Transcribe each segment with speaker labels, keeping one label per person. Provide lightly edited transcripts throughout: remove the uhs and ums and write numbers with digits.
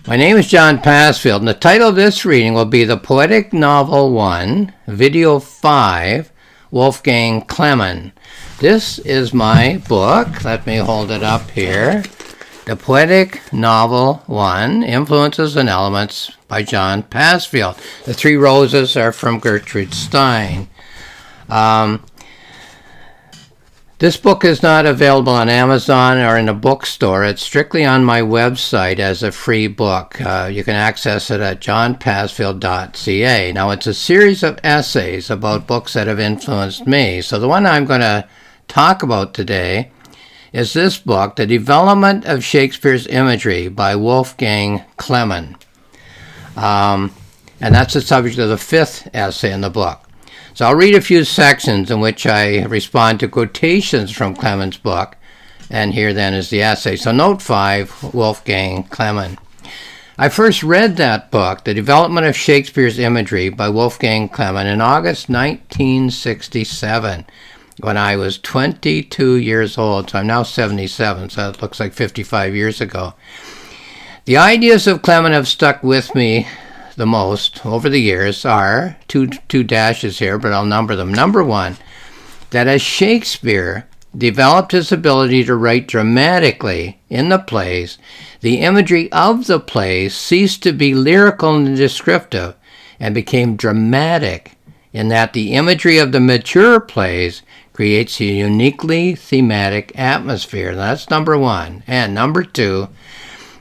Speaker 1: My name is John Passfield, and the title of this reading will be The Poetic Novel 1, Video 5, Wolfgang Clemen. This is my book. Let me hold it up here. The Poetic Novel 1, Influences and Elements by John Passfield. The three roses are from Gertrude Stein. This book is not available on Amazon or in a bookstore. It's strictly on my website as a free book. You can access it at johnpassfield.ca. Now, it's a series of essays about books that have influenced me. So the one I'm going to talk about today is this book, The Development of Shakespeare's Imagery by Wolfgang Clemen. And that's the subject of the fifth essay in the book. So I'll read a few sections in which I respond to quotations from Clemen's book, and here then is the essay. So note 5, Wolfgang Clemen. I first read that book, The Development of Shakespeare's Imagery by Wolfgang Clemen, in August 1967, when I was 22 years old. So I'm now 77, so it looks like 55 years ago. The ideas of Clemen have stuck with me the most over the years are, two dashes here, but I'll number them. Number 1, that as Shakespeare developed his ability to write dramatically in the plays, the imagery of the plays ceased to be lyrical and descriptive and became dramatic, in that the imagery of the mature plays creates a uniquely thematic atmosphere. That's number 1. And number 2,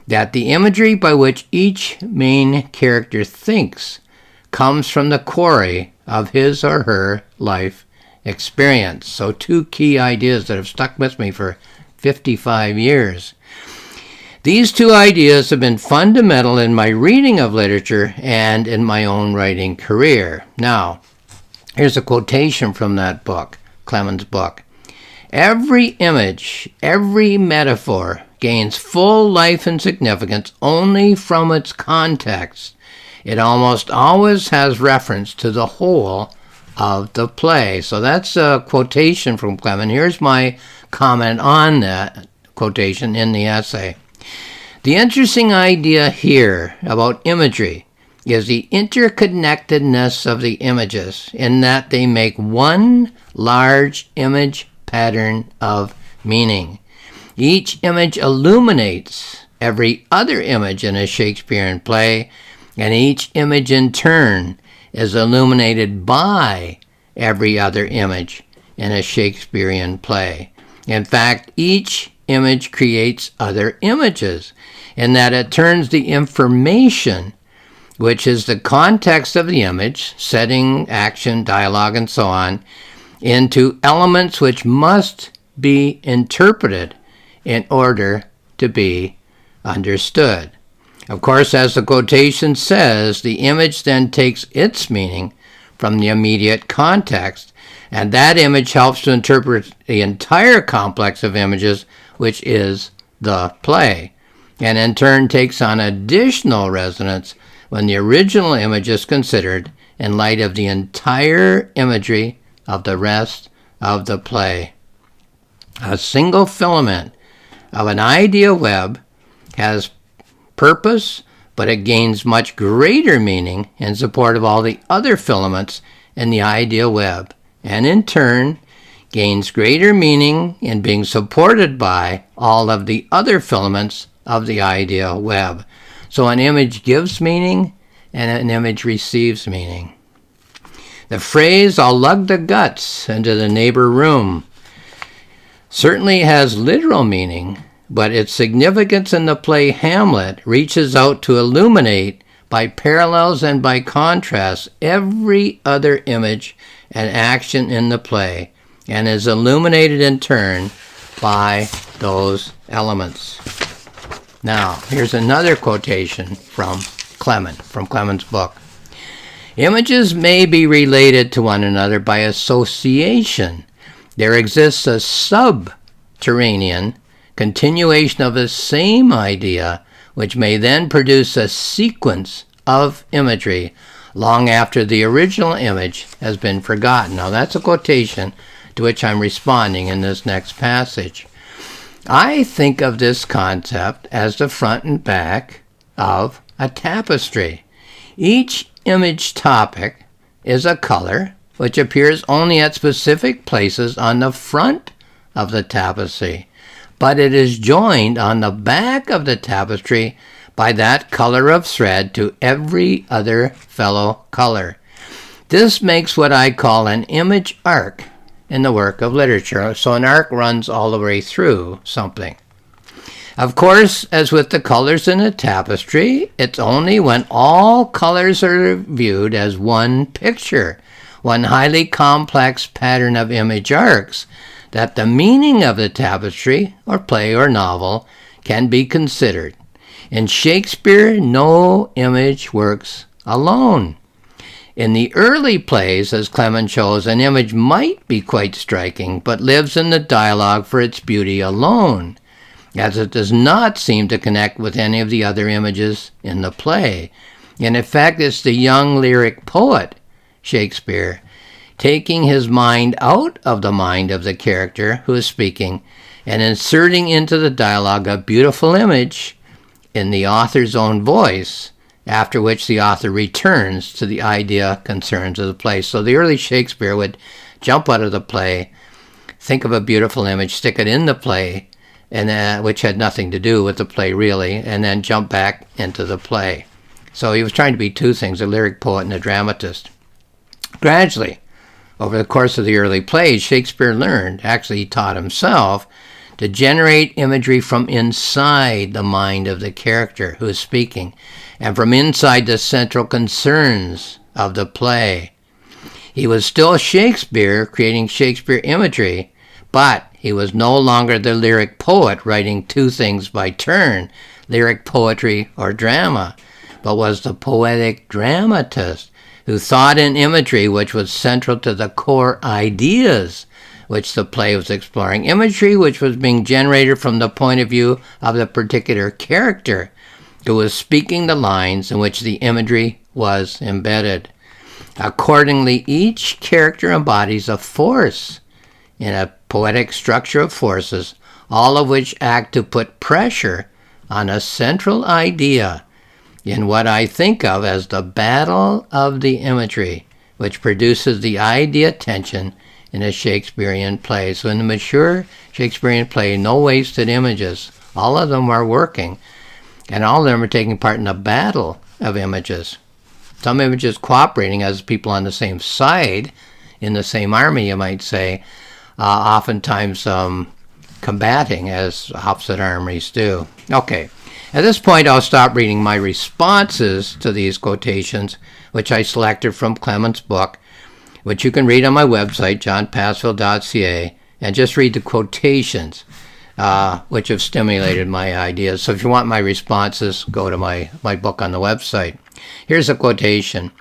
Speaker 1: that the imagery by which each main character thinks comes from the quarry of his or her life experience. So 2 key ideas that have stuck with me for 55 years. These 2 ideas have been fundamental in my reading of literature and in my own writing career. Now, here's a quotation from that book, Clemen's book. Every image, every metaphor gains full life and significance only from its context. It almost always has reference to the whole of the play. So that's a quotation from Clemen. Here's my comment on that quotation in the essay. The interesting idea here about imagery is the interconnectedness of the images, in that they make one large image pattern of meaning. Each image illuminates every other image in a Shakespearean play, and each image in turn is illuminated by every other image in a Shakespearean play. In fact, each image creates other images, in that it turns the information, which is the context of the image, setting, action, dialogue, and so on, into elements which must be interpreted in order to be understood. Of course, as the quotation says, the image then takes its meaning from the immediate context, and that image helps to interpret the entire complex of images, which is the play, and in turn takes on additional resonance when the original image is considered in light of the entire imagery of the rest of the play. A single filament of an idea web has purpose, but it gains much greater meaning in support of all the other filaments in the idea web, and in turn gains greater meaning in being supported by all of the other filaments of the idea web. So an image gives meaning, and an image receives meaning. The phrase, "I'll lug the guts into the neighbor room," certainly has literal meaning, but its significance in the play Hamlet reaches out to illuminate, by parallels and by contrast, every other image and action in the play, and is illuminated in turn by those elements. Now, here's another quotation from Clemen, from Clemen's book. Images may be related to one another by association. There exists a subterranean continuation of the same idea, which may then produce a sequence of imagery long after the original image has been forgotten. Now, that's a quotation to which I'm responding in this next passage. I think of this concept as the front and back of a tapestry. Each image topic is a color which appears only at specific places on the front of the tapestry, but it is joined on the back of the tapestry by that color of thread to every other fellow color. This makes what I call an image arc in the work of literature. So an arc runs all the way through something. Of course, as with the colors in a tapestry, it's only when all colors are viewed as one picture, one highly complex pattern of image arcs, that the meaning of the tapestry, or play or novel, can be considered. In Shakespeare, no image works alone. In the early plays, as Clement shows, an image might be quite striking, but lives in the dialogue for its beauty alone, as it does not seem to connect with any of the other images in the play. And in fact, it's the young lyric poet, Shakespeare, taking his mind out of the mind of the character who is speaking and inserting into the dialogue a beautiful image in the author's own voice, after which the author returns to the idea concerns of the play. So the early Shakespeare would jump out of the play, think of a beautiful image, stick it in the play, and which had nothing to do with the play really, and then jump back into the play. So he was trying to be two things, a lyric poet and a dramatist. Gradually, over the course of the early plays, Shakespeare learned, actually he taught himself, to generate imagery from inside the mind of the character who is speaking, and from inside the central concerns of the play. He was still Shakespeare, creating Shakespeare imagery, but he was no longer the lyric poet writing two things by turn, lyric poetry or drama, but was the poetic dramatist who thought in imagery which was central to the core ideas which the play was exploring, imagery which was being generated from the point of view of the particular character who was speaking the lines in which the imagery was embedded. Accordingly, each character embodies a force in a poetic structure of forces, all of which act to put pressure on a central idea in what I think of as the battle of the imagery, which produces the idea tension in a Shakespearean play. So in the mature Shakespearean play, no wasted images. All of them are working, and all of them are taking part in a battle of images. Some images cooperating as people on the same side, in the same army, you might say, oftentimes combating as opposite armies do. Okay, at this point I'll stop reading my responses to these quotations, which I selected from Clement's book, which you can read on my website, johnpassfield.ca, and just read the quotations, which have stimulated my ideas. So if you want my responses, go to my book on the website. Here's a quotation.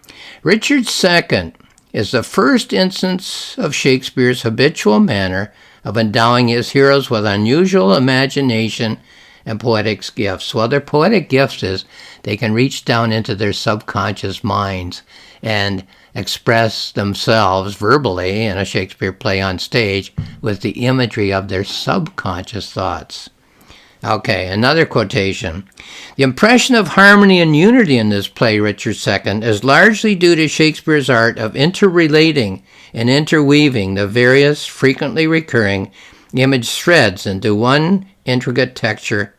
Speaker 1: Richard II is the first instance of Shakespeare's habitual manner of endowing his heroes with unusual imagination and poetic gifts. Well, their poetic gifts is they can reach down into their subconscious minds and express themselves verbally in a Shakespeare play on stage with the imagery of their subconscious thoughts. Okay, another quotation. The impression of harmony and unity in this play, Richard II, is largely due to Shakespeare's art of interrelating and interweaving the various, frequently recurring image threads into one intricate texture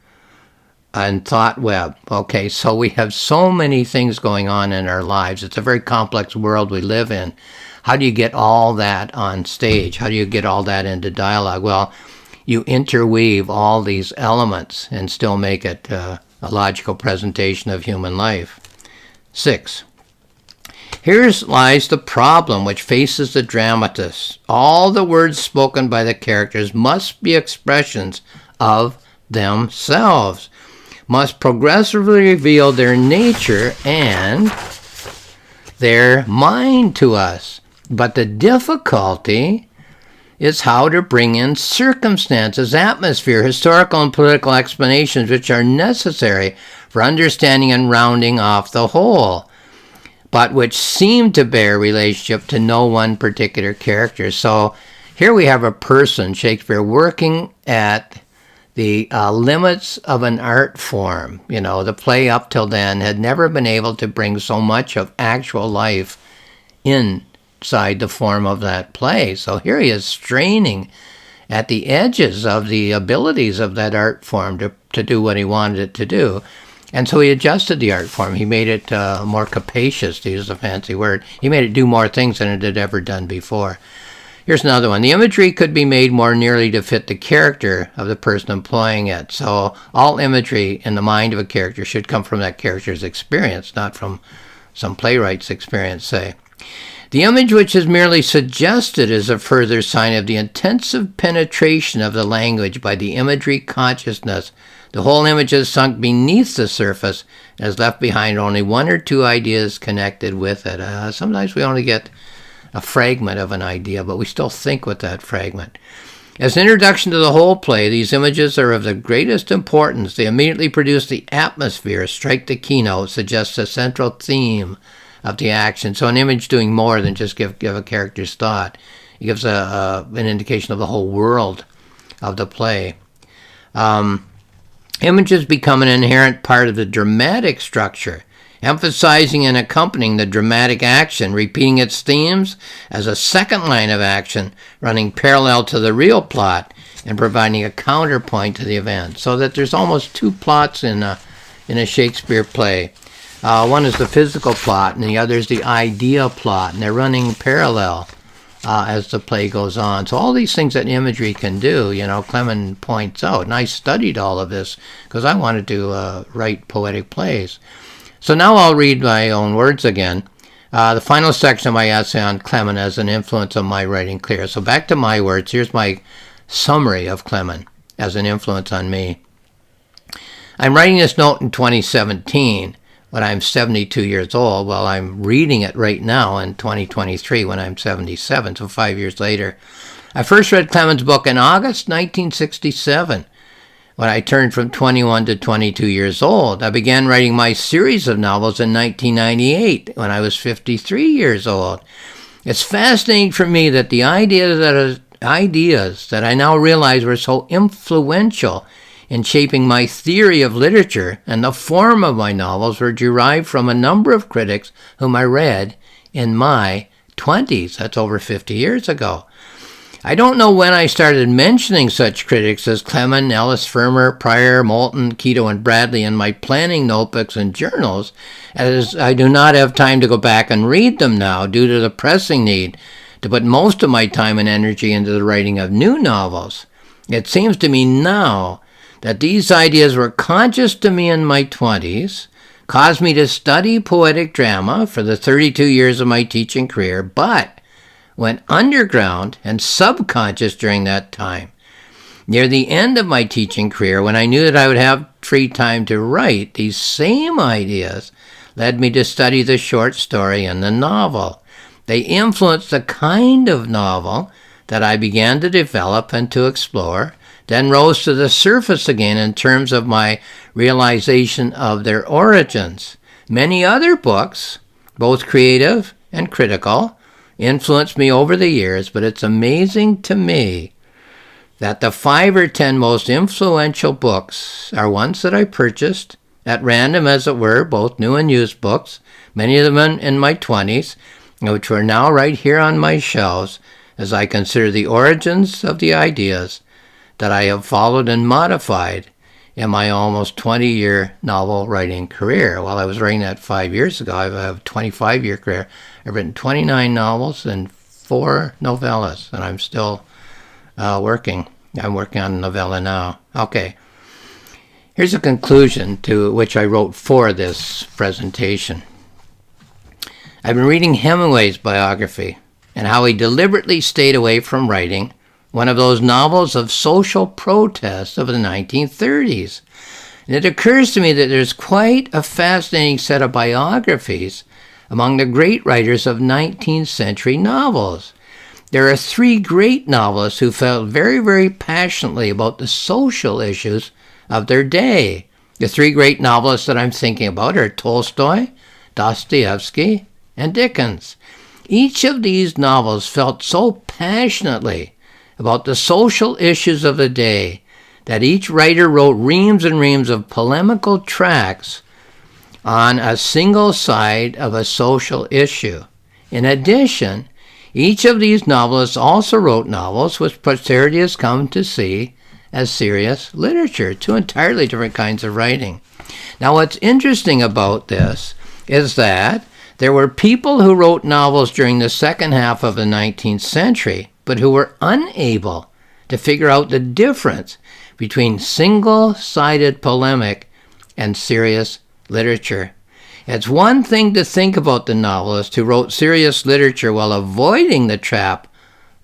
Speaker 1: and thought web. Okay, so we have so many things going on in our lives. It's a very complex world we live in. How do you get all that on stage? How do you get all that into dialogue? Well, you interweave all these elements and still make it a logical presentation of human life. 6. Here lies the problem which faces the dramatist. All the words spoken by the characters must be expressions of themselves, must progressively reveal their nature and their mind to us. But the difficulty is how to bring in circumstances, atmosphere, historical and political explanations which are necessary for understanding and rounding off the whole, but which seem to bear relationship to no one particular character. So here we have a person, Shakespeare, working at the limits of an art form. The play up till then had never been able to bring so much of actual life inside the form of that play. So here he is straining at the edges of the abilities of that art form to do what he wanted it to do. And so he adjusted the art form. He made it more capacious, to use a fancy word. He made it do more things than it had ever done before. Here's another one. The imagery could be made more nearly to fit the character of the person employing it. So all imagery in the mind of a character should come from that character's experience, not from some playwright's experience, say. The image which is merely suggested is a further sign of the intensive penetration of the language by the imagery consciousness. The whole image is sunk beneath the surface and has left behind only one or two ideas connected with it. Sometimes we only get a fragment of an idea, but we still think with that fragment. As an introduction to the whole play, these images are of the greatest importance. They immediately produce the atmosphere, strike the keynote, suggest a central theme of the action. So an image doing more than just give a character's thought. It gives an indication of the whole world of the play. Images become an inherent part of the dramatic structure, emphasizing and accompanying the dramatic action, repeating its themes as a second line of action, running parallel to the real plot, and providing a counterpoint to the event. So that there's almost two plots in a Shakespeare play. One is the physical plot, and the other is the idea plot, and they're running parallel as the play goes on. So all these things that imagery can do, Clement points out, and I studied all of this because I wanted to write poetic plays. So now I'll read my own words again. The final section of my essay on Clement as an influence on my writing clear. So back to my words. Here's my summary of Clement as an influence on me. I'm writing this note in 2017 when I'm 72 years old. Well, I'm reading it right now in 2023 when I'm 77, so 5 years later. I first read Clement's book in August 1967. When I turned from 21 to 22 years old. I began writing my series of novels in 1998 when I was 53 years old. It's fascinating for me that the ideas that I now realize were so influential in shaping my theory of literature and the form of my novels were derived from a number of critics whom I read in my 20s. That's over 50 years ago. I don't know when I started mentioning such critics as Clement, Ellis Fermer, Pryor, Moulton, Quito, and Bradley in my planning notebooks and journals, as I do not have time to go back and read them now due to the pressing need to put most of my time and energy into the writing of new novels. It seems to me now that these ideas were conscious to me in my 20s, caused me to study poetic drama for the 32 years of my teaching career, but went underground and subconscious during that time. Near the end of my teaching career, when I knew that I would have free time to write, these same ideas led me to study the short story and the novel. They influenced the kind of novel that I began to develop and to explore, then rose to the surface again in terms of my realization of their origins. Many other books, both creative and critical, influenced me over the years, but it's amazing to me that the 5 or 10 most influential books are ones that I purchased at random, as it were, both new and used books, many of them in my 20s, which are now right here on my shelves as I consider the origins of the ideas that I have followed and modified in my almost 20-year novel writing career. While I was writing that 5 years ago, I have a 25-year career. I've written 29 novels and 4 novellas, and I'm still working. I'm working on a novella now. Okay. Here's a conclusion to which I wrote for this presentation. I've been reading Hemingway's biography and how he deliberately stayed away from writing one of those novels of social protest of the 1930s. And it occurs to me that there's quite a fascinating set of biographies among the great writers of 19th century novels. There are 3 great novelists who felt very, very passionately about the social issues of their day. The 3 great novelists that I'm thinking about are Tolstoy, Dostoevsky, and Dickens. Each of these novels felt so passionately about the social issues of the day that each writer wrote reams and reams of polemical tracts on a single side of a social issue. In addition, each of these novelists also wrote novels which posterity has come to see as serious literature, two entirely different kinds of writing. Now, what's interesting about this is that there were people who wrote novels during the second half of the 19th century, but who were unable to figure out the difference between single-sided polemic and serious literature. It's one thing to think about the novelist who wrote serious literature while avoiding the trap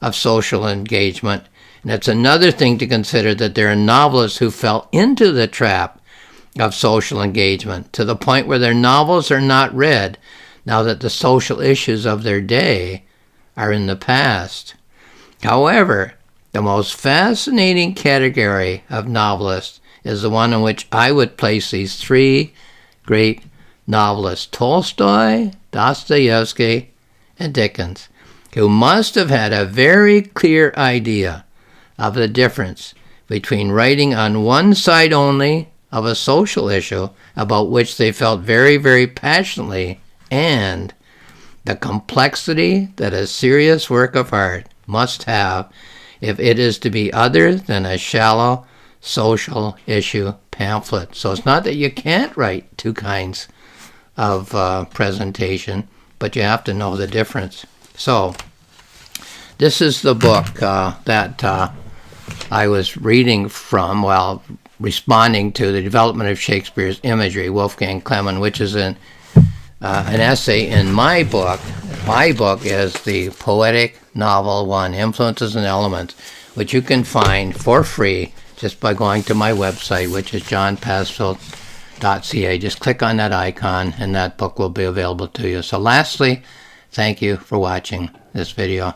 Speaker 1: of social engagement, and it's another thing to consider that there are novelists who fell into the trap of social engagement to the point where their novels are not read now that the social issues of their day are in the past. However, the most fascinating category of novelists is the one in which I would place these three great novelists, Tolstoy, Dostoevsky, and Dickens, who must have had a very clear idea of the difference between writing on one side only of a social issue about which they felt very, very passionately, and the complexity that a serious work of art must have if it is to be other than a shallow social issue pamphlet. So it's not that you can't write two kinds of presentation, but you have to know the difference. So this is the book that I was reading from while responding to the development of Shakespeare's imagery, Wolfgang Clement, which is an essay in my book. My book is the Poetic Novel 1, Influences and Elements, which you can find for free just by going to my website, which is johnpassfield.ca. Just click on that icon and that book will be available to you. So lastly, thank you for watching this video.